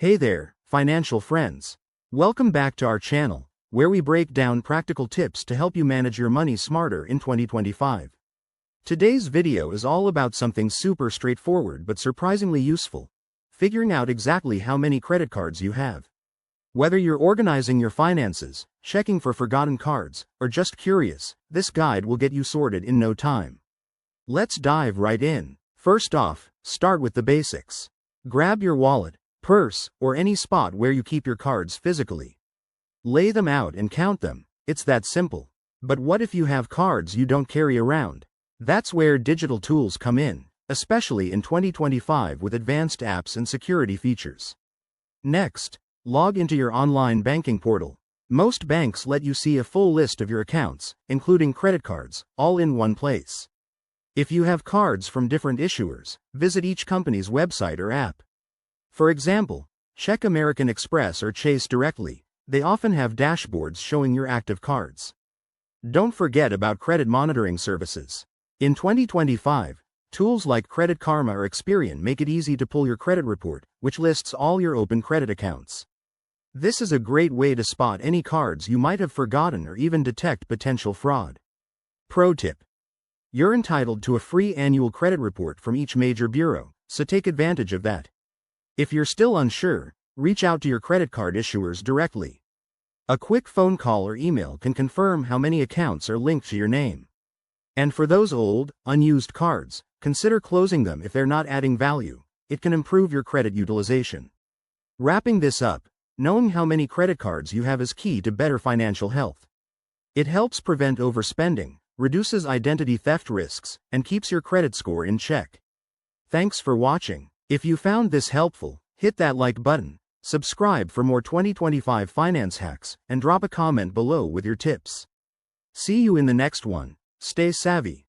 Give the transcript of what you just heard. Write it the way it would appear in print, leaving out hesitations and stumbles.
Hey there, financial friends. Welcome back to our channel, where we break down practical tips to help you manage your money smarter in 2025. Today's video is all about something super straightforward but surprisingly useful: figuring out exactly how many credit cards you have. Whether you're organizing your finances, checking for forgotten cards, or just curious, this guide will get you sorted in no time. Let's dive right in. First off, start with the basics. Grab your wallet, purse, or any spot where you keep your cards physically. Lay them out and count them. It's that simple. But what if you have cards you don't carry around? That's where digital tools come in, especially in 2025 with advanced apps and security features. Next, log into your online banking portal. Most banks let you see a full list of your accounts, including credit cards, all in one place. If you have cards from different issuers, visit each company's website or app. For example, check American Express or Chase directly. They often have dashboards showing your active cards. Don't forget about credit monitoring services. In 2025, tools like Credit Karma or Experian make it easy to pull your credit report, which lists all your open credit accounts. This is a great way to spot any cards you might have forgotten or even detect potential fraud. Pro tip: you're entitled to a free annual credit report from each major bureau, so take advantage of that. If you're still unsure, reach out to your credit card issuers directly. A quick phone call or email can confirm how many accounts are linked to your name. And for those old, unused cards, consider closing them if they're not adding value. It can improve your credit utilization. Wrapping this up, knowing how many credit cards you have is key to better financial health. It helps prevent overspending, reduces identity theft risks, and keeps your credit score in check. Thanks for watching. If you found this helpful, hit that like button, subscribe for more 2025 finance hacks, and drop a comment below with your tips. See you in the next one. Stay savvy.